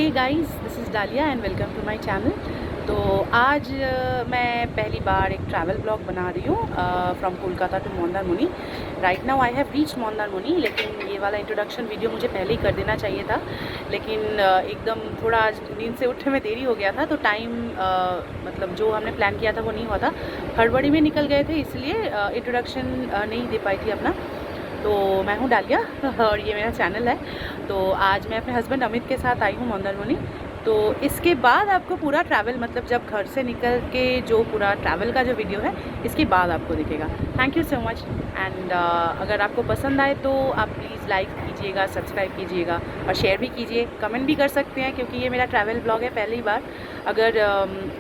Hey guys, this is Dalia and welcome to my channel. तो आज मैं पहली बार एक ट्रैवल ब्लॉग बना रही हूँ from Kolkata to Mandarmani. Right now I have reached Mandarmani, लेकिन ये वाला इंट्रोडक्शन वीडियो मुझे पहले ही कर देना चाहिए था, लेकिन एकदम थोड़ा आज नींद से उठने में देरी हो गया था, तो टाइम मतलब जो हमने प्लान किया था वो नहीं हुआ था। हड़बड़ी में निकल गए थे, इसलिए इंट्रोडक्शन नहीं दे पाई थी अपना। तो मैं हूँ डालिया और ये मेरा चैनल है। तो आज मैं अपने हस्बैंड अमित के साथ आई हूँ मंदारमुनी। तो इसके बाद आपको पूरा ट्रैवल, मतलब जब घर से निकल के जो पूरा ट्रैवल का जो वीडियो है, इसके बाद आपको दिखेगा। Thank you so much. And अगर आपको पसंद आए तो आप प्लीज़ लाइक कीजिएगा, सब्सक्राइब कीजिएगा और शेयर भी कीजिए, कमेंट भी कर सकते हैं, क्योंकि ये मेरा ट्रैवल ब्लॉग है पहली बार। अगर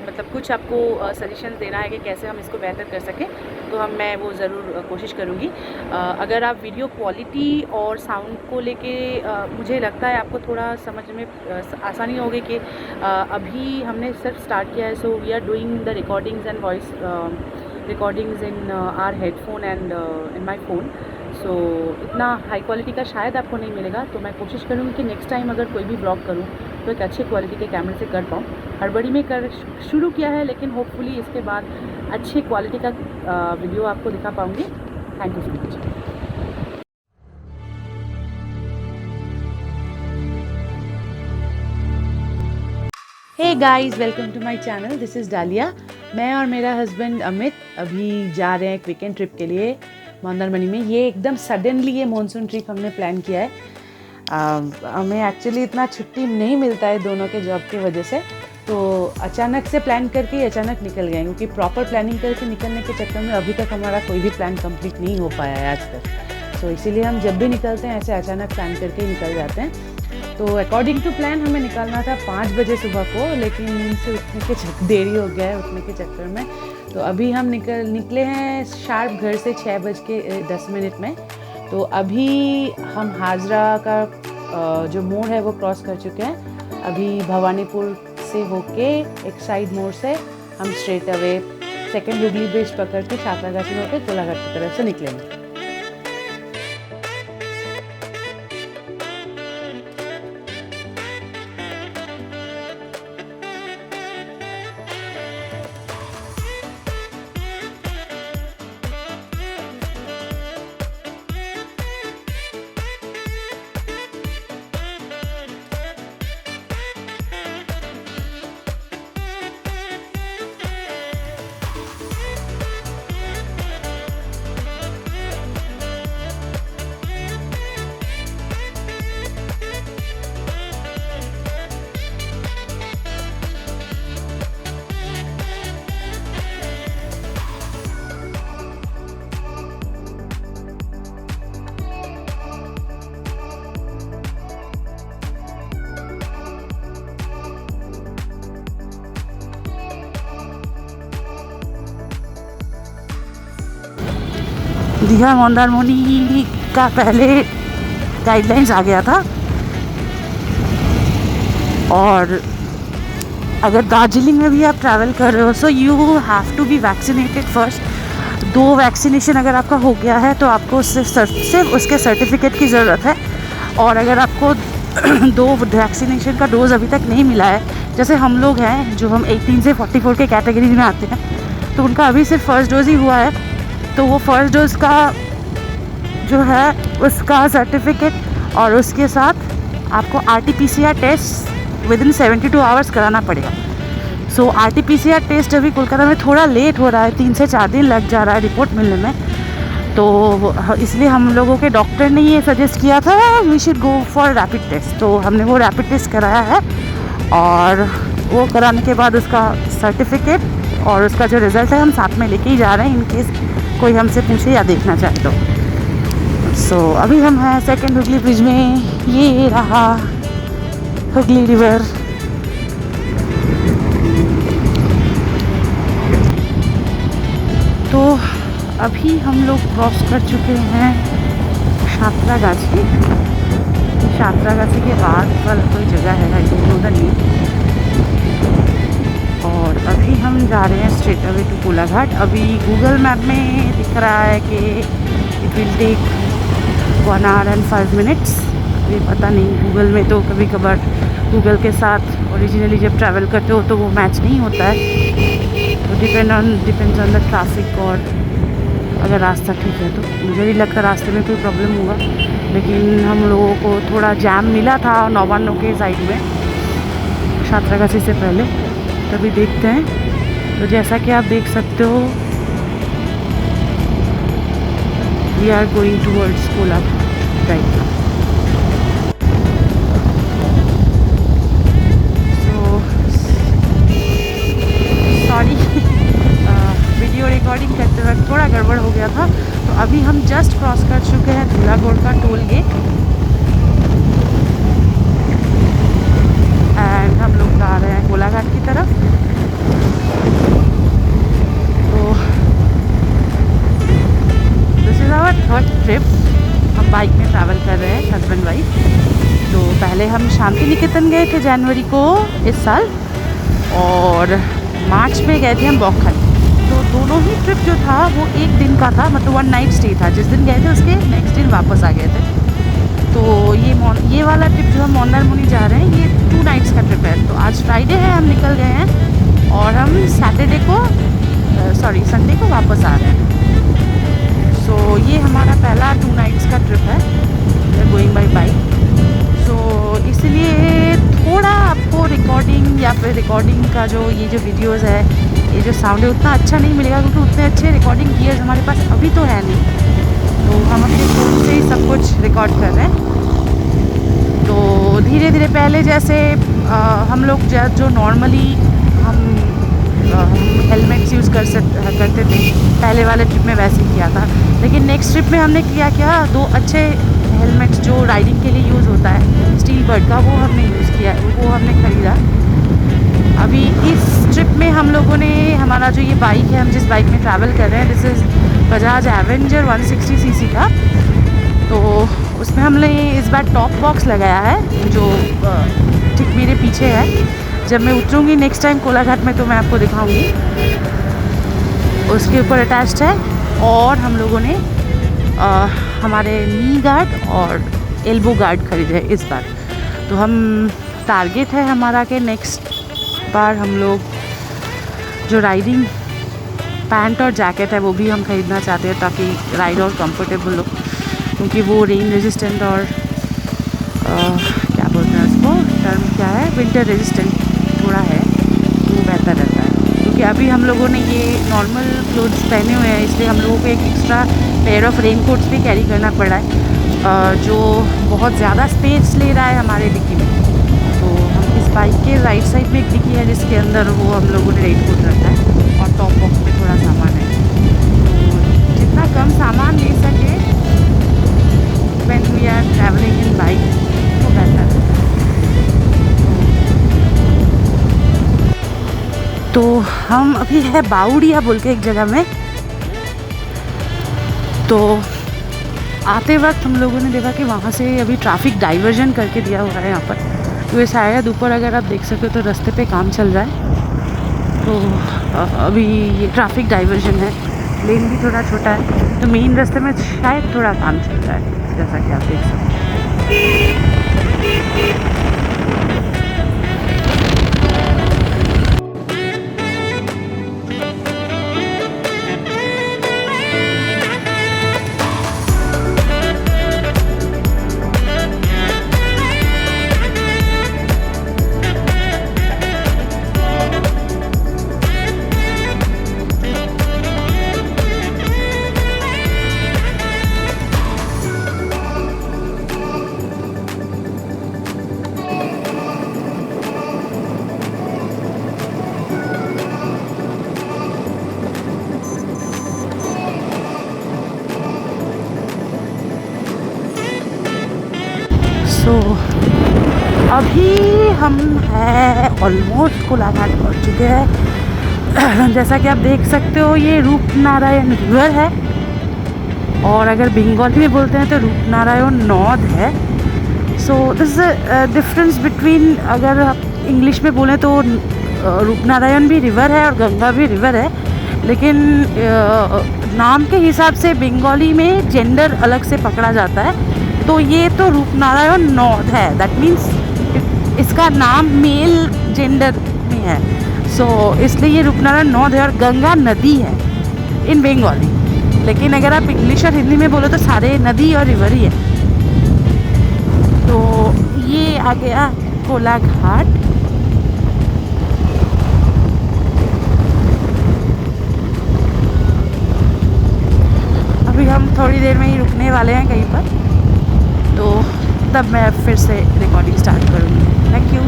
मतलब कुछ आपको सजेशन देना है कि कैसे हम इसको बेहतर कर सकें, तो मैं वो ज़रूर कोशिश करूँगी। अगर आप वीडियो क्वालिटी और साउंड को लेके मुझे लगता है आपको थोड़ा समझ में आसानी होगी कि अभी हमने सिर्फ स्टार्ट किया है। So we are doing the recordings and voice recordings in our headphone and in my phone. So इतना हाई क्वालिटी का शायद आपको नहीं मिलेगा, तो मैं कोशिश करूँगी कि नेक्स्ट टाइम अगर कोई भी ब्लॉग करूँ तो एक अच्छे क्वालिटी के कैमरे से कर पाऊँ। हड़बड़ी में कर शुरू किया है, लेकिन होपफुली इसके बाद अच्छी क्वालिटी का वीडियो आपको दिखा पाऊँगी। Thank you so much. Hey guys, welcome to my channel. This is Dalia. मैं और मेरा हस्बैंड अमित अभी जा रहे हैं एक वीकेंड ट्रिप के लिए मंदारमनी में। ये एकदम सडनली ये मॉनसून ट्रिप हमने प्लान किया है। हमें एक्चुअली इतना छुट्टी नहीं मिलता है दोनों के जॉब की वजह से, तो अचानक से प्लान करके अचानक निकल गए, क्योंकि प्रॉपर प्लानिंग करके निकलने के चक्कर में अभी तक हमारा कोई भी प्लान कंप्लीट नहीं हो पाया है आज तक। तो इसीलिए हम जब भी निकलते हैं ऐसे अचानक प्लान करके ही निकल जाते हैं। तो अकॉर्डिंग टू प्लान हमें निकलना था 5 बजे सुबह को, लेकिन नींद से उठने के देरी हो गया है उठने के चक्कर में। तो अभी हम निकले हैं शार्प घर से 6:10 में। तो अभी हम हाजरा का जो मोड़ है वो क्रॉस कर चुके हैं। अभी भवानीपुर से होके एक साइड मोड़ से हम straight away second Hooghly bridge पकड़ के सातरागाछी में होकर कोलाघाट की तरफ से निकलेंगे। दीघा मंदारमुनी का पहले गाइडलाइंस आ गया था, और अगर दार्जिलिंग में भी आप ट्रैवल कर रहे हो so you have to be vaccinated first. 2 vaccination अगर आपका हो गया है तो आपको सिर्फ उसके सर्टिफिकेट की ज़रूरत है। और अगर आपको 2 वैक्सीनेशन का डोज़ अभी तक नहीं मिला है, जैसे हम लोग हैं जो हम 18 से 44 के कैटेगरी में आते हैं, तो उनका अभी सिर्फ फर्स्ट डोज़ ही हुआ है। तो वो फर्स्ट डोज़ का जो है उसका सर्टिफिकेट और उसके साथ आपको RT-PCR टेस्ट विदिन 72 आवर्स कराना पड़ेगा। सो RT-PCR टेस्ट अभी कोलकाता में थोड़ा लेट हो रहा है, 3 से 4 दिन लग जा रहा है रिपोर्ट मिलने में। तो इसलिए हम लोगों के डॉक्टर ने ये सजेस्ट किया था we should go for rapid test. तो हमने वो रैपिड टेस्ट कराया है, और वो कराने के बाद उसका सर्टिफिकेट और उसका जो रिज़ल्ट है हम साथ में लेके ही जा रहे हैं, इन केस कोई हमसे पूछे या देखना चाहे तो। सो अभी हम हैं सेकेंड हुगली ब्रिज में। ये रहा हुगली रिवर। तो अभी हम लोग क्रॉस कर चुके हैं सातरागाछी। सातरागाछी के बाद वाला कोई जगह है, I don't know the name. और अभी हम जा रहे हैं स्ट्रेट अवे टू कोलाघाट। अभी गूगल मैप में दिख रहा है कि it will take 1 hour and 5 minutes, ये पता नहीं, गूगल में तो कभी कभार गूगल के साथ ओरिजिनली जब ट्रैवल करते हो तो वो मैच नहीं होता है। तो डिपेंड्स ऑन द ट्रैफिक, और अगर रास्ता ठीक है तो मुझे नहीं लगता रास्ते में कोई प्रॉब्लम होगा। लेकिन हम लोगों को थोड़ा जैम मिला था नौबानो के साइड में, साँतरागाछी से पहले, तभी देखते हैं। तो जैसा कि आप देख सकते हो, we are going towards Kolaghat right now. Sorry, video recording करते वक्त थोड़ा गड़बड़ हो गया था। तो अभी हम जस्ट क्रॉस कर चुके हैं धूलागोड़ का टोल गेट, एंड हम लोग जा रहे हैं कोलाघाट की तरफ। तो this is our third trip. हम बाइक में ट्रैवल कर रहे हैं, हस्बैंड वाइफ। तो पहले हम शांति निकेतन गए थे जनवरी को इस साल, और मार्च में गए थे हम बौखल। तो दोनों ही ट्रिप जो था वो एक दिन का था, मतलब 1 नाइट स्टे था। जिस दिन गए थे उसके नेक्स्ट दिन वापस आ गए थे। तो ये वाला ट्रिप जो हम मंदारमनी जा रहे हैं, ये 2 नाइट्स का ट्रिप है। तो आज फ्राइडे है, हम निकल गए हैं, और हम संडे को वापस आ रहे हैं। सो ये हमारा पहला 2 नाइट्स का ट्रिप है, गोइंग बाई बाइक। सो इसलिए थोड़ा आपको रिकॉर्डिंग या फिर रिकॉर्डिंग का जो वीडियोज़ है, ये जो साउंड है, उतना अच्छा नहीं मिलेगा, क्योंकि उतने अच्छे रिकॉर्डिंग गियर्स हमारे पास अभी तो है नहीं। तो हम अपने फ़ोन से ही सब कुछ रिकॉर्ड कर रहे हैं। तो धीरे धीरे पहले जैसे हम लोग जो नॉर्मली हम हेलमेट्स यूज़ करते थे पहले वाले ट्रिप में, वैसे ही किया था। लेकिन नेक्स्ट ट्रिप में हमने क्या 2 अच्छे हेलमेट्स जो राइडिंग के लिए यूज़ होता है, स्टील बर्ड का, वो हमने यूज़ किया, वो हमने ख़रीदा। अभी इस ट्रिप में हम लोगों ने, हमारा जो ये बाइक है, हम जिस बाइक में ट्रैवल कर रहे हैं, this is Bajaj Avenger 160 CC का। तो उसमें हमने इस बार टॉप बॉक्स लगाया है, जो ठीक मेरे पीछे है। जब मैं उतरूँगी नेक्स्ट टाइम कोलाघाट में तो मैं आपको दिखाऊंगी। उसके ऊपर अटैच्ड है, और हम लोगों ने हमारे नी गार्ड और एल्बो गार्ड खरीदे हैं इस बार। तो हम टारगेट है हमारा कि नेक्स्ट बार हम लोग जो राइडिंग पैंट और जैकेट है वो भी हम ख़रीदना चाहते हैं, ताकि राइड और कंफर्टेबल हो, क्योंकि वो रेन रेजिस्टेंट और क्या बोलते हैं उसको, टर्म क्या है, विंटर रेजिस्टेंट थोड़ा है, तो वो बेहतर रहता है। क्योंकि अभी हम लोगों ने ये नॉर्मल क्लोथ्स पहने हुए हैं, इसलिए हम लोगों को एक extra pair of rain quotes भी कैरी करना पड़ा है, जो बहुत ज़्यादा स्पेस ले रहा है हमारे डिक्की में। तो हम इस बाइक के राइट साइड में एक डिक्की है, जिसके अंदर वो हम लोगों ने रेन कोट रखा है, और टॉप बॉक्स में थोड़ा सामान है। तो जितना कम सामान ले सके when we are traveling in bike, वो बेहतर है। तो हम अभी है बाउड़िया बोल के एक जगह में। तो आते वक्त हम लोगों ने देखा कि वहाँ से अभी ट्रैफिक डाइवर्जन करके दिया हुआ है यहाँ पर। तो ये शायद ऊपर अगर आप देख सकते हो तो रास्ते पे काम चल रहा है, तो अभी ये ट्रैफिक डाइवर्जन है, लेन भी थोड़ा छोटा है, तो मेन रास्ते में शायद थोड़ा काम चल रहा है, जैसा कि आप देख सकते हैं। तो अभी हम हैं ऑलमोस्ट कोलाघाट पहुँच चुके हैं। जैसा कि आप देख सकते हो ये रूपनारायण रिवर है, और अगर बंगाली में बोलते हैं तो रूपनारायण नौद है। So this is difference between, अगर आप इंग्लिश में बोलें तो रूपनारायण भी रिवर है और गंगा भी रिवर है, लेकिन नाम के हिसाब से बंगाली में जेंडर अलग से पकड़ा जाता है। तो ये तो रूपनारायण नौद है, दैट मीन्स इसका नाम मेल जेंडर में है, सो इसलिए ये रूपनारायण नौद है और गंगा नदी है इन बंगाली। लेकिन अगर आप इंग्लिश और हिंदी में बोलो तो सारे नदी और रिवर ही है। तो ये आ गया कोलाघाट। अभी हम थोड़ी देर में ही रुकने वाले हैं कहीं पर, तो तब मैं फिर से रिकॉर्डिंग स्टार्ट करूँगी। Thank you.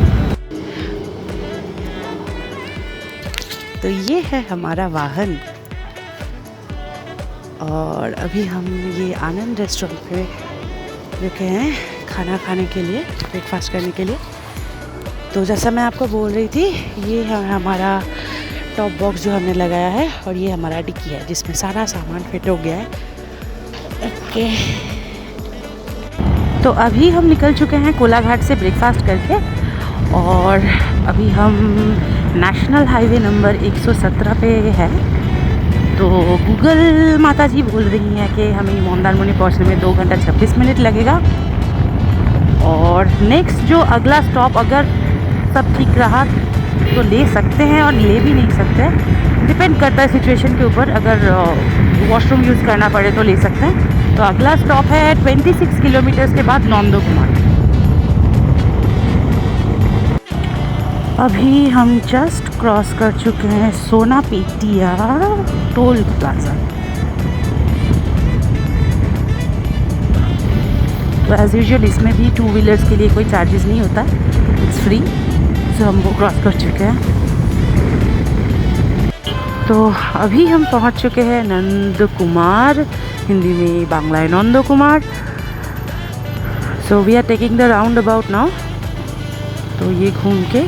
तो ये है हमारा वाहन और अभी हम ये आनंद रेस्टोरेंट पे रुके हैं खाना खाने के लिए, ब्रेकफास्ट करने के लिए। तो जैसा मैं आपको बोल रही थी, ये है हमारा टॉप बॉक्स जो हमने लगाया है और ये हमारा डिक्की है जिसमें सारा सामान फिट हो गया है। ओके, तो अभी हम निकल चुके हैं कोलाघाट से ब्रेकफास्ट करके और अभी हम नेशनल हाईवे नंबर 117 पे है। तो गूगल माता जी बोल रही हैं कि हमें मंदारमनी पहुंचने में 2 घंटा 26 मिनट लगेगा और नेक्स्ट जो अगला स्टॉप अगर सब ठीक रहा तो ले सकते हैं और ले भी नहीं सकते, डिपेंड करता है सिचुएशन के ऊपर। अगर वॉशरूम यूज़ करना पड़े तो ले सकते हैं। तो अगला स्टॉप है 26 किलोमीटर्स के बाद नंदकुमार। अभी हम जस्ट क्रॉस कर चुके हैं सोनापेटिया टोल प्लाजा। तो एज़ यूजुअल इसमें भी 2 व्हीलर्स के लिए कोई चार्जेस नहीं होता, इट्स फ्री। सो हम वो क्रॉस कर चुके हैं। तो अभी हम पहुंच चुके हैं नंदकुमार, हिंदी में बांग्लाয় Nandakumar. So we are taking the round about now. तो ये घूम के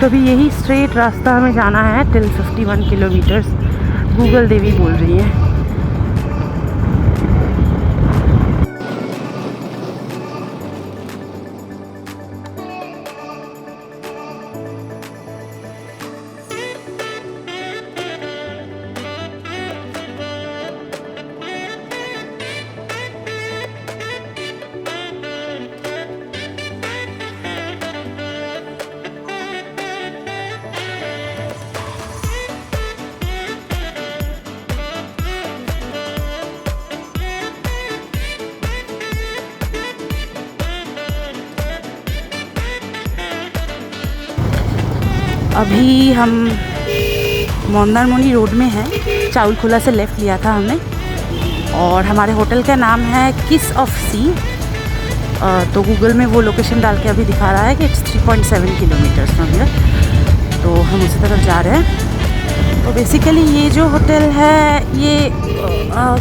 तो अभी यही स्ट्रेट रास्ता हमें जाना है टिल 51 किलोमीटर्स, गूगल देवी बोल रही है। अभी हम मंदारमनी रोड में हैं, चाउलखोला से लेफ़्ट लिया था हमने और हमारे होटल का नाम है किस ऑफ सी। तो गूगल में वो लोकेशन डाल के अभी दिखा रहा है कि इट्स 3.7 किलोमीटर्स फ्रॉम हियर। तो हम उसी तरफ जा रहे हैं। तो बेसिकली ये जो होटल है ये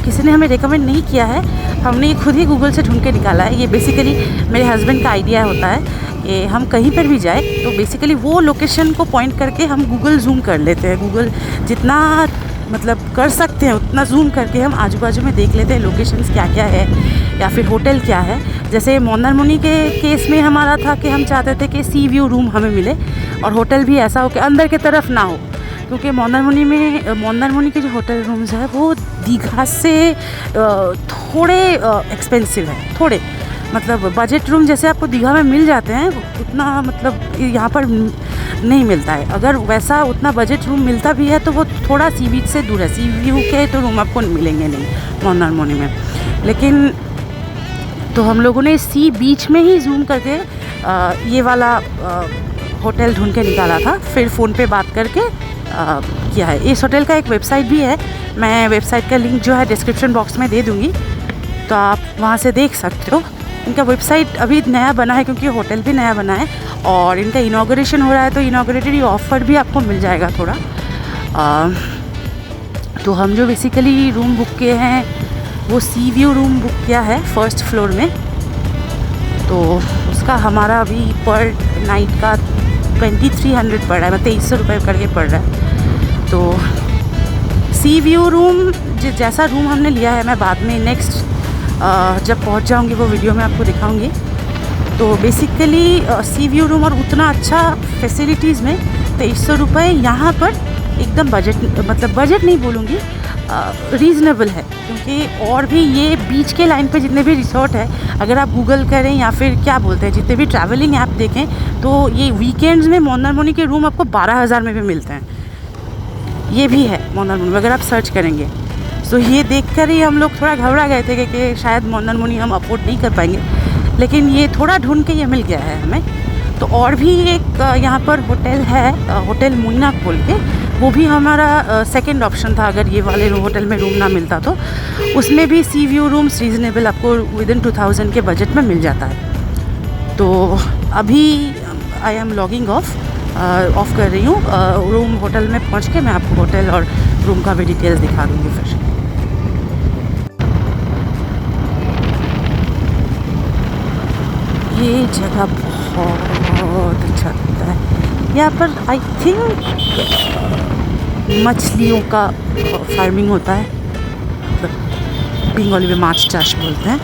किसी ने हमें रेकमेंड नहीं किया है, हमने ये खुद ही गूगल से ढूंढ के निकाला है। ये बेसिकली मेरे हस्बैंड का आइडिया होता है कि हम कहीं पर भी जाए तो बेसिकली वो लोकेशन को पॉइंट करके हम गूगल जूम कर लेते हैं। गूगल जितना मतलब कर सकते हैं उतना जूम करके हम आजू बाजू में देख लेते हैं लोकेशंस क्या क्या है या फिर होटल क्या है। जैसे मंदारमनी के केस में हमारा था कि हम चाहते थे कि सी व्यू रूम हमें मिले और होटल भी ऐसा हो कि अंदर की तरफ ना हो, क्योंकि मंदारमनी के जो होटल रूम्स है वो दीघा से थोड़े एक्सपेंसिव है, थोड़े मतलब बजट रूम जैसे आपको दीघा में मिल जाते हैं उतना मतलब यहाँ पर नहीं मिलता है। अगर वैसा उतना बजट रूम मिलता भी है तो वो थोड़ा सी बीच से दूर है, सी व्यू के तो रूम आपको मिलेंगे नहीं मंदारमनी में। लेकिन तो हम लोगों ने सी बीच में ही जूम करके ये वाला होटल ढूंढ के निकाला था, फिर फ़ोन पे बात करके किया है। इस होटल का एक वेबसाइट भी है, मैं वेबसाइट का लिंक जो है डिस्क्रिप्शन बॉक्स में दे दूँगी, तो आप वहाँ से देख सकते हो इनका वेबसाइट अभी नया बना है क्योंकि होटल भी नया बना है और इनका इनॉग्रेशन हो रहा है, तो इनॉग्रेटरी ऑफ़र भी आपको मिल जाएगा थोड़ा। तो हम जो बेसिकली रूम बुक किए हैं वो सी व्यू रूम बुक किया है फर्स्ट फ्लोर में, तो उसका हमारा अभी पर नाइट का 2300 पड़ रहा है, मतलब 2300 रुपये करके पड़ रहा है। तो सी व्यू रूम जैसा रूम हमने लिया है, मैं बाद में नेक्स्ट जब पहुंच जाऊंगी वो वीडियो में आपको दिखाऊंगी। तो बेसिकली सी व्यू रूम और उतना अच्छा फैसिलिटीज़ में 2300 रुपये यहाँ पर एकदम बजट, मतलब बजट नहीं बोलूँगी, रीज़नेबल है। क्योंकि और भी ये बीच के लाइन पे जितने भी रिसोर्ट है, अगर आप गूगल करें या फिर क्या बोलते हैं जितने भी ट्रैवलिंग ऐप देखें, तो ये वीकेंड्स में मंदारमनी के रूम आपको 12,000 में भी मिलते हैं। ये भी है मंदारमनी में, अगर आप सर्च करेंगे। तो ये देखकर ही हम लोग थोड़ा घबरा गए थे कि शायद मंदारमनी हम अफोर्ड नहीं कर पाएंगे, लेकिन ये थोड़ा ढूंढ के ये मिल गया है हमें। तो और भी एक यहाँ पर होटल है, होटल मुइनाक बोल के, वो भी हमारा सेकंड ऑप्शन था अगर ये वाले होटल में रूम ना मिलता तो। उसमें भी सी व्यू रूम्स रीज़नेबल आपको विदिन 2000 के बजट में मिल जाता है। तो अभी आई एम लॉगिंग ऑफ कर रही हूँ। रूम होटल में पहुँच के मैं आपको होटल और रूम का भी डिटेल्स दिखा दूँगी फिर। ये जगह बहुत अच्छा लगता है। यहाँ पर आई थिंक मछलियों का फार्मिंग होता है, मतलब बंगाली में माछ चाश बोलते हैं।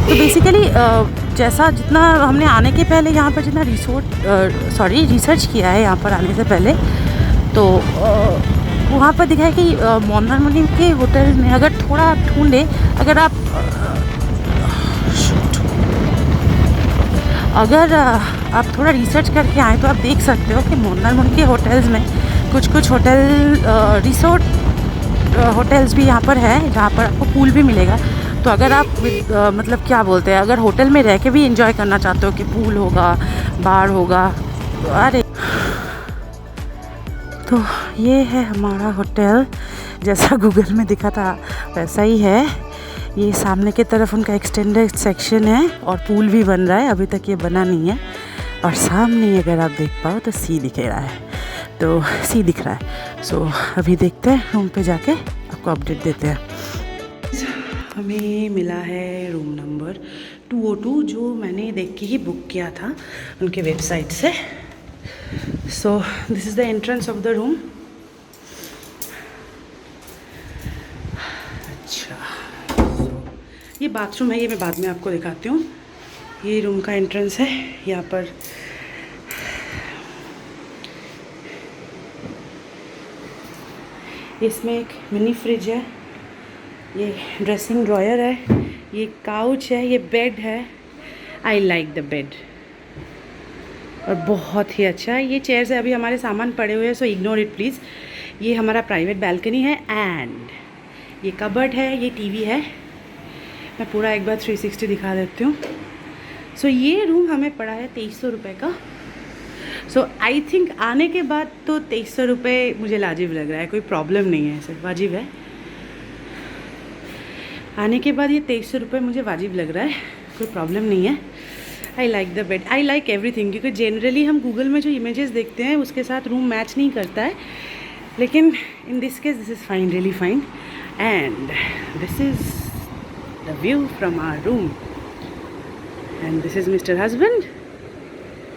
तो बेसिकली जैसा जितना हमने आने के पहले यहाँ पर जितना रिसर्च किया है यहाँ पर आने से पहले, तो वहाँ पर दिखा है कि मंदारमनी के होटल में अगर थोड़ा आप ढूंढे, अगर आप थोड़ा रिसर्च करके आए तो आप देख सकते हो कि मंदारमनी के होटल्स में कुछ होटल रिसोर्ट होटल्स भी यहाँ पर है जहाँ पर आपको पूल भी मिलेगा। तो अगर आप मतलब क्या बोलते हैं, अगर होटल में रह के भी एंजॉय करना चाहते हो कि पूल होगा, बार होगा, तो अरे तो ये है हमारा होटल। जैसा गूगल में दिखा था वैसा ही है। ये सामने की तरफ उनका एक्सटेंडेड सेक्शन है और पूल भी बन रहा है, अभी तक ये बना नहीं है। और सामने अगर आप देख पाओ तो सी दिख रहा है, तो सी दिख रहा है। सो अभी देखते हैं, रूम पे जाके आपको अपडेट देते हैं। हमें मिला है रूम नंबर 202, जो मैंने देख के ही बुक किया था उनके वेबसाइट से। सो this is the entrance of the room. अच्छा, ये बाथरूम है, ये मैं बाद में आपको दिखाती हूँ। ये रूम का एंट्रेंस है। यहाँ पर इसमें एक मिनी फ्रिज है, ये ड्रेसिंग ड्रॉयर है, ये काउच है, ये बेड है। आई लाइक द बेड, और बहुत ही अच्छा है। ये चेयर्स है, अभी हमारे सामान पड़े हुए हैं, सो इग्नोर इट प्लीज़। ये हमारा प्राइवेट बैल्कनी है एंड ये कबर्ड है, ये टीवी है। मैं पूरा एक बार 360 दिखा देती हूँ। सो ये रूम हमें पड़ा है 2300 रुपये का। सो आई थिंक आने के बाद तो 2300 रुपये मुझे लाजिब लग रहा है, कोई प्रॉब्लम नहीं है, ऐसे वाजिब है। आने के बाद ये 2300 रुपये मुझे वाजिब लग रहा है, कोई प्रॉब्लम नहीं है। I like the bed, I like everything, क्योंकि जनरली हम गूगल में जो इमेजेस देखते हैं उसके साथ रूम मैच नहीं करता है, लेकिन in this case this is fine, really fine. And this is the view from our room, and this is mister husband,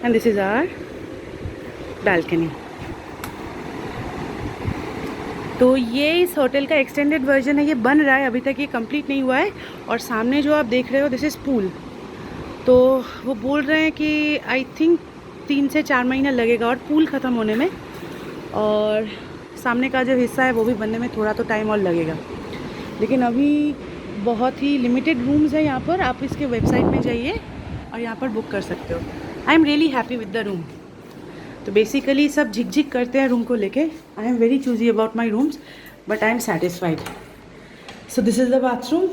and this is our balcony। तो ये इस होटल का एक्सटेंडेड वर्जन है, ये बन रहा है, अभी तक ये कंप्लीट नहीं हुआ है। और सामने जो आप देख रहे हो दिस इज़ पूल। तो वो बोल रहे हैं कि आई थिंक 3 से 4 महीना लगेगा और पूल ख़त्म होने में, और सामने का जो हिस्सा है वो भी बनने में थोड़ा तो टाइम और लगेगा। लेकिन अभी बहुत ही लिमिटेड रूम्स है यहाँ पर, आप इसके वेबसाइट में जाइए और यहाँ पर बुक कर सकते हो। I am really happy with the room. तो बेसिकली सब झिक करते हैं रूम को लेके। I am very choosy about my rooms, but I am satisfied. So this is the bathroom.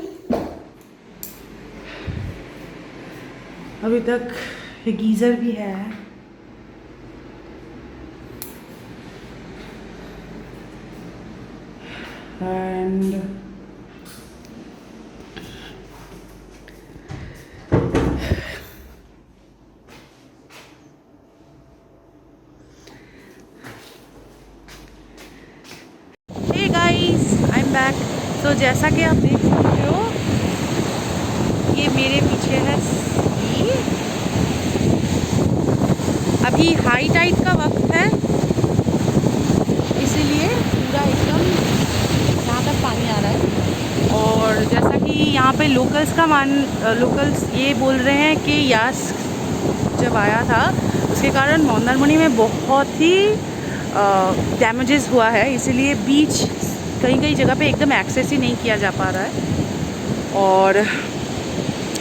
अभी तक गीज़र भी है। And hey guys, I am back. तो जैसा कि आप देख सकते हो, ये मेरे पीछे है सी। अभी हाई टाइड का वक्त है, इसीलिए पूरा एकदम यहाँ तक पानी आ रहा है। और जैसा कि यहाँ पे लोकल्स ये बोल रहे हैं कि यास जब आया था उसके कारण मंदारमनी में बहुत ही डैमेजेस हुआ है, इसीलिए बीच कई कई जगह पे एकदम एक्सेस ही नहीं किया जा पा रहा है। और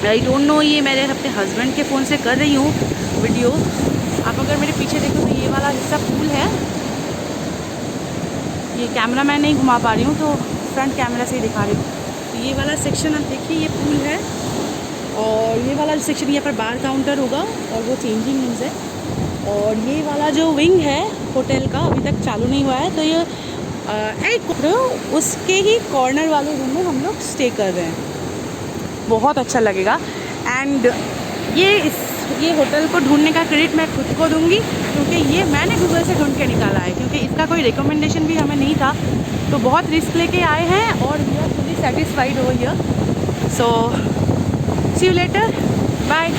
आई डोंट नो, ये मेरे अपने हस्बैंड के फ़ोन से कर रही हूँ वीडियो। आप अगर मेरे पीछे देखो तो ये वाला हिस्सा पूल है। ये कैमरा मैं नहीं घुमा पा रही हूँ तो फ्रंट कैमरा से ही दिखा रही हूँ। तो ये वाला सेक्शन आप देखिए, ये पूल है। और ये वाला सेक्शन यहाँ पर बार काउंटर होगा और वो चेंजिंग रूम्स है। और ये वाला जो विंग है होटल का अभी तक चालू नहीं हुआ है, तो ये उसके ही कॉर्नर वाले रूम में हम लोग स्टे कर रहे हैं। बहुत अच्छा लगेगा। एंड ये होटल को ढूंढने का क्रेडिट मैं खुद को दूंगी, क्योंकि ये मैंने गूगल से ढूंढ के निकाला है, क्योंकि इसका कोई रिकमेंडेशन भी हमें नहीं था। तो बहुत रिस्क लेके आए हैं और we are fully satisfied over here. So see you later, bye.